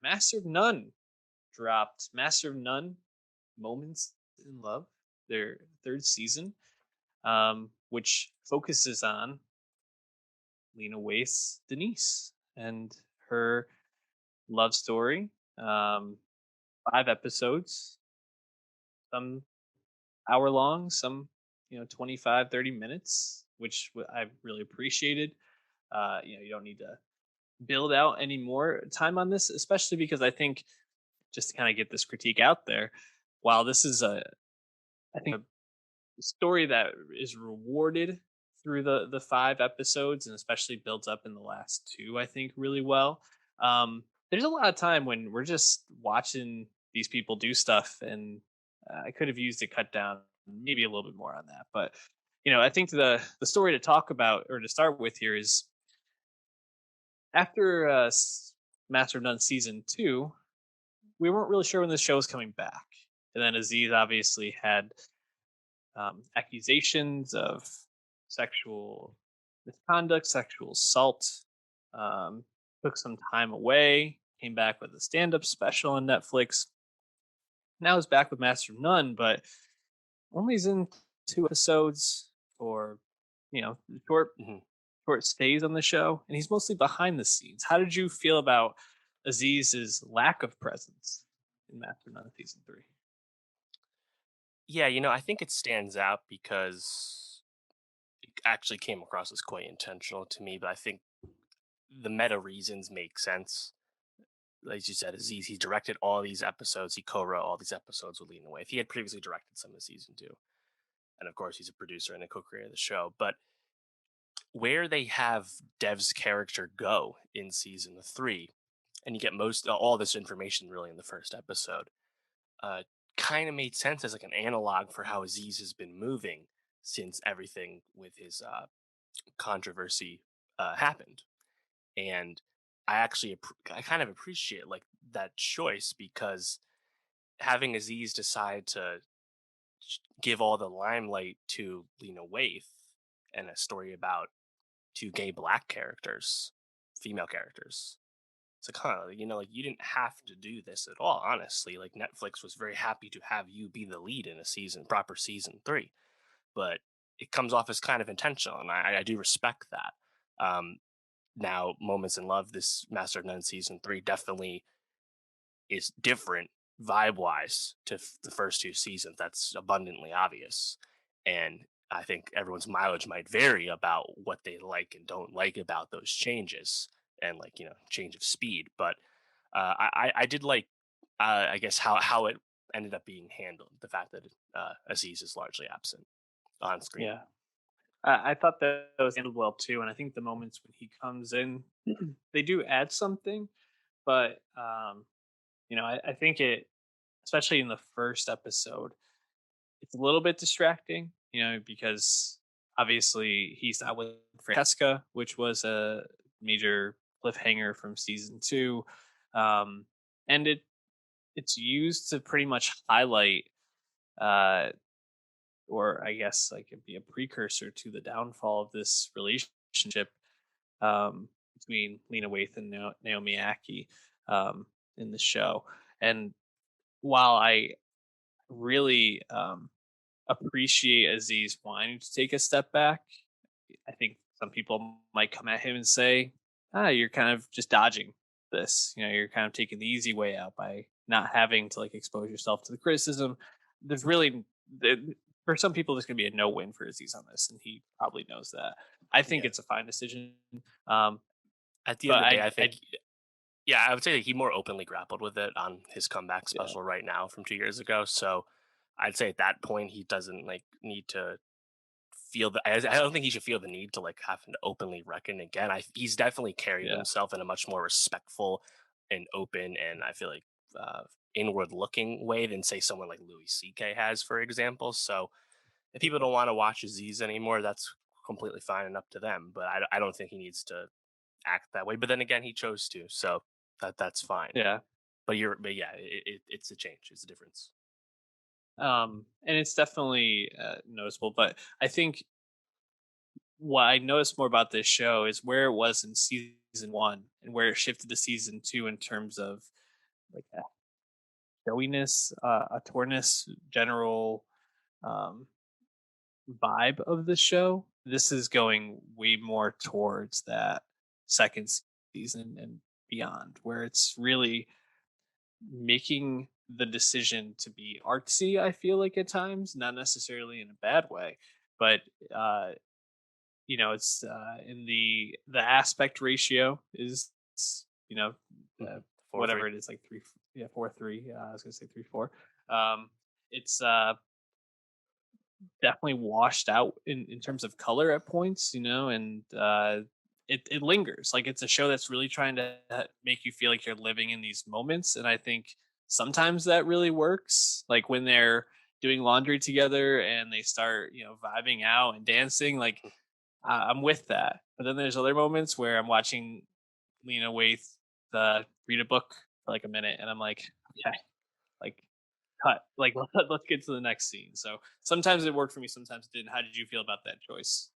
Master of None dropped. Master of None, Moments in Love, their third season, which focuses on Lena Waite's Denise and her love story. Um, 5 episodes, some hour long, some 25, 30 minutes, which I really appreciated. You don't need to build out any more time on this, especially because I think, just to kind of get this critique out there, while this is I think a story that is rewarded through the 5 episodes, and especially builds up in the last two, I think, really well. There's a lot of time when we're just watching these people do stuff, and I could have used to cut down maybe a little bit more on that. But I think the story to talk about, or to start with here, is after Master of None season two, we weren't really sure when the show was coming back, and then Aziz obviously had accusations of sexual misconduct, sexual assault. Um, Took some time away, came back with a stand-up special on Netflix. Now he's back with Master of None, but only is in 2 episodes, or short Mhm. short stays on the show, and he's mostly behind the scenes. How did you feel about Aziz's lack of presence in Master of None season three? Yeah, I think it stands out because it actually came across as quite intentional to me, but I think the meta reasons make sense. Like you said, Aziz, he directed all these episodes, he co-wrote all these episodes with Lena Waithe. He had previously directed some of season two. And of course he's a producer and a co-creator of the show. But where they have Dev's character go in season three, and you get most all this information really in the first episode, uh, kind of made sense as like an analog for how Aziz has been moving since everything with his controversy happened. And I kind of appreciate like that choice because having Aziz decide to give all the limelight to Lena Waithe and a story about two gay black characters, female characters. It's like, huh, like you didn't have to do this at all, honestly. Like Netflix was very happy to have you be the lead in a proper season three, but it comes off as kind of intentional, and I do respect that. Um, Now, Moments in Love, this Master of None season three definitely is different vibe wise to the first two seasons. That's abundantly obvious. And I think everyone's mileage might vary about what they like and don't like about those changes and like, change of speed. But I did like, I guess, how it ended up being handled. The fact that Aziz is largely absent on screen. Yeah. I thought that was handled well too, and I think the moments when he comes in, they do add something. But I think it, especially in the first episode, it's a little bit distracting. Because obviously he's not with Francesca, which was a major cliffhanger from season two, um, and it's used to pretty much highlight, uh, or I guess like it'd be a precursor to the downfall of this relationship, between Lena Waithe and Naomi Aki, in the show. And while I really appreciate Aziz wanting to take a step back, I think some people might come at him and say, you're kind of just dodging this. You're kind of taking the easy way out by not having to like expose yourself to the criticism. There's really, for some people, there's going to be a no win for Aziz on this, and he probably knows that. I think Yeah. it's a fine decision. Um, At the but end of the day, I I think, yeah, I would say that he more openly grappled with it on his comeback yeah, special right now from 2 years ago. So I'd say at that point he doesn't like need to feel the. I don't think he should feel the need to like having to openly reckon again. He's definitely carried yeah, himself in a much more respectful and open and I feel like uh, inward looking way than say someone like Louis C.K. has, for example. So if people don't want to watch Aziz anymore, that's completely fine and up to them. But I don't think he needs to act that way. But then again, he chose to, so that's fine. yeah. But yeah, it's a change. It's a difference. And it's definitely noticeable. But I think what I noticed more about this show is where it was in season one and where it shifted to season two in terms of like a showiness, a torness, general um, vibe of the show. This is going way more towards that second season and beyond, where it's really making the decision to be artsy. I feel like at times, not necessarily in a bad way, but uh, it's in the aspect ratio is uh, Mhm. 4-3. whatever it is, like three, yeah, 4-3. I was gonna say 3-4. Um, it's definitely washed out in terms of color at points, and it lingers. Like it's a show that's really trying to make you feel like you're living in these moments, and I think sometimes that really works. Like when they're doing laundry together and they start, vibing out and dancing. Like I'm with that. But then there's other moments where I'm watching Lena Waithe read a book for like a minute, and I'm like, okay, like cut. Like let's get to the next scene. So sometimes it worked for me, sometimes it didn't. How did you feel about that choice?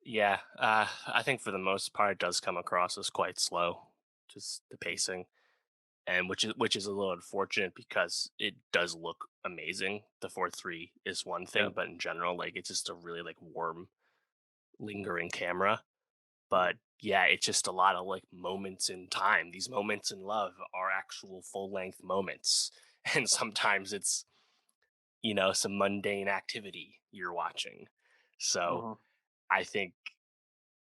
Yeah, I think for the most part, it does come across as quite slow, just the pacing, and which is a little unfortunate because it does look amazing. The 4-3 is one Yeah. thing, but in general, like it's just a really like warm, lingering camera. But Mhm. yeah, it's just a lot of like moments in time. These moments in love are actual full length moments, and sometimes it's some mundane activity you're watching. So Mhm. I think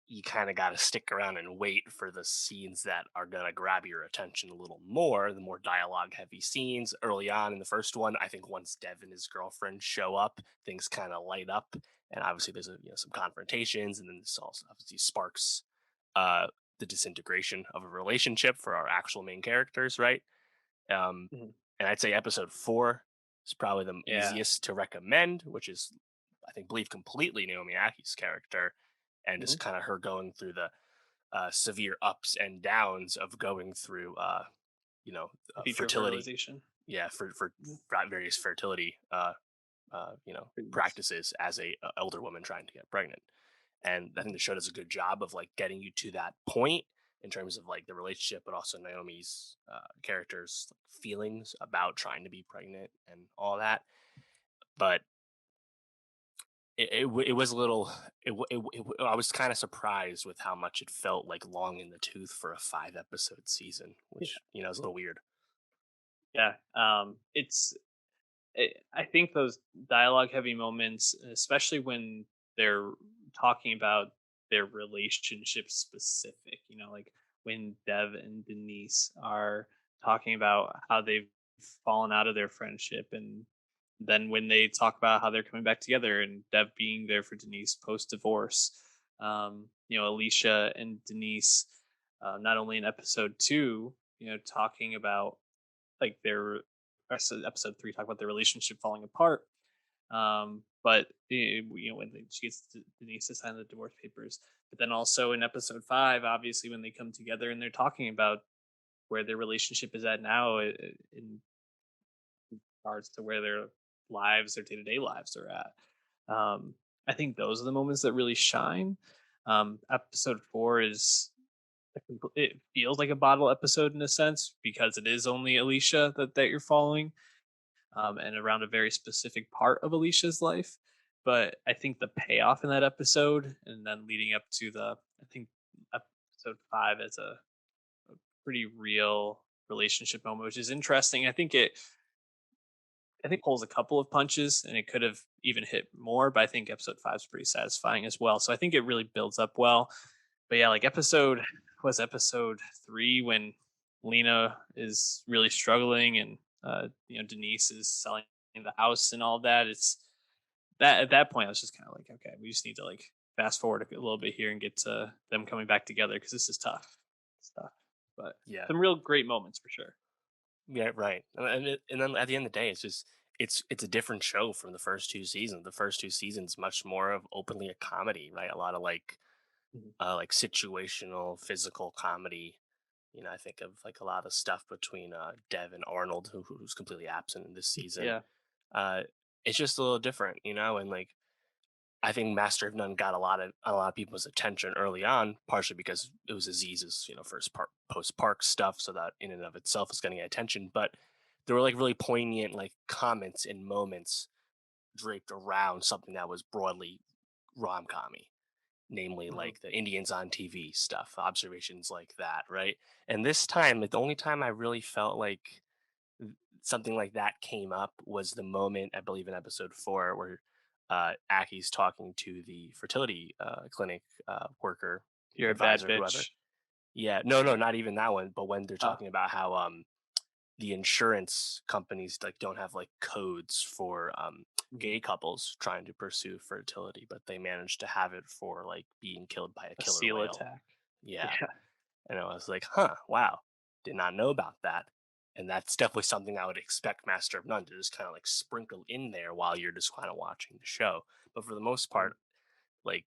you kind of got to stick around and wait for the scenes that are going to grab your attention a little more, the more dialogue heavy scenes early on in the first one. I think once Dev and his girlfriend show up, things kind of light up. And obviously there's some confrontations, and then this also obviously sparks uh, the disintegration of a relationship for our actual main characters, right? Um, Mhm. and I'd say episode 4 is probably the Yeah. easiest to recommend, which is, I think, believe completely Naomi Aki's character, and Mhm. just kind of her going through the severe ups and downs of going through, The future of her fertility. realization. Yeah, for Mhm. various fertility, Treatments. practices as a elder woman trying to get pregnant. And I think Mhm. the show does a good job of like getting you to that point in terms of like the relationship, but also Naomi's character's feelings about trying to be pregnant and all that. But it was a little. I was kind of surprised with how much it felt like long in the tooth for a 5 episode season, which is a little weird. Yeah. I think those dialogue heavy moments, especially when they're talking about their relationship specific, like when Dev and Denise are talking about how they've fallen out of their friendship, and then when they talk about how they're coming back together and Dev being there for Denise post divorce, Alicia and Denise, not only in episode 2, talking about like their episode 3 talk about their relationship falling apart. But when she gets Denise to sign the divorce papers, but then also in episode 5, obviously when they come together and they're talking about where their relationship is at now, in regards to where their lives, their day to day lives are at. Um, I think those are the moments that really shine. Episode 4 is it feels like a bottle episode in a sense because it is only Alicia that you're following, and around a very specific part of Alicia's life. But I think the payoff in that episode, and then leading up to I think episode 5 as a pretty real relationship moment, which is interesting. I think pulls a couple of punches, and it could have even hit more. But I think episode 5 is pretty satisfying as well. So I think it really builds up well. But yeah, like episode 3 when Lena is really struggling, and Denise is selling the house and all that. It's that at that point I was just kind of like, okay, we just need to like fast forward a little bit here and get to them coming back together because this is tough. It's tough, but Yeah, some real great moments for sure. yeah, right. And then at the end of the day, it's a different show from the first 2 seasons. The first 2 seasons much more of openly a comedy, right? A lot of Mhm. like situational physical comedy. I think of like a lot of stuff between Dev and Arnold, who's completely absent in this season. Yeah. Uh, it's just a little different, and like I think Master of None got a lot of people's attention early on, partially because it was Aziz's, first post park stuff, so that in and of itself is getting attention. But there were like really poignant like comments and moments draped around something that was broadly rom commy, namely Mhm. like the Indians on TV stuff, observations like that, right? And this time, the only time I really felt like something like that came up was the moment, I believe, in episode 4 where Aki's talking to the fertility clinic worker, You're a bad advisor, whoever. bitch. Yeah, no, no, not even that one. But when they're Oh, talking about how the insurance companies like don't have like codes for mhm. gay couples trying to pursue fertility, but they managed to have it for like being killed by a A killer seal whale. attack. Yeah, Yeah. and I was like, huh, wow, did not know about that. And that's definitely something I would expect Master of None to just kind of like sprinkle in there while you're just kind of watching the show. But for the most Mm. part, like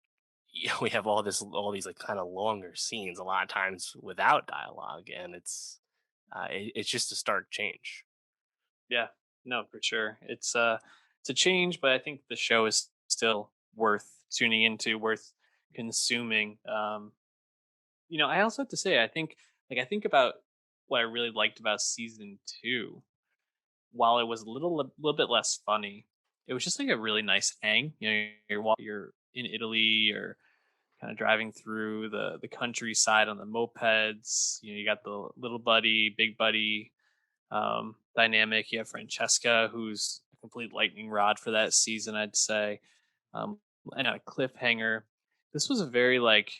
we have all these like kind of longer scenes, a lot of times without dialogue, and it's just a stark change. Yeah. No, for sure. It's a change, but I think the show is still worth tuning into, worth consuming. I also have to say, I think about what I really liked about season 2. While it was a little bit less funny, it was just like a really nice hang. You're in Italy, you're kind of driving through the countryside on the mopeds. You got the little buddy, big buddy dynamic. You have Francesca, who's a complete lightning rod for that season, I'd say. And a cliffhanger. This was a very like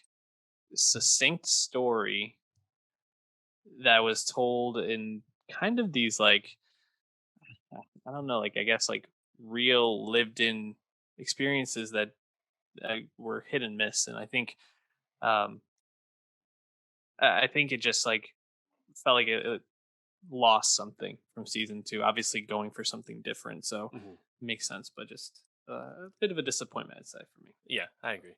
succinct story that was told in kind of these like I don't know, like I guess like real lived in experiences that were hit and miss, and um, I think it just like felt like it lost something from season 2. Obviously, going for something different, so Hmm. it makes sense, but just a bit of a disappointment, I'd say for me. Yeah, I agree.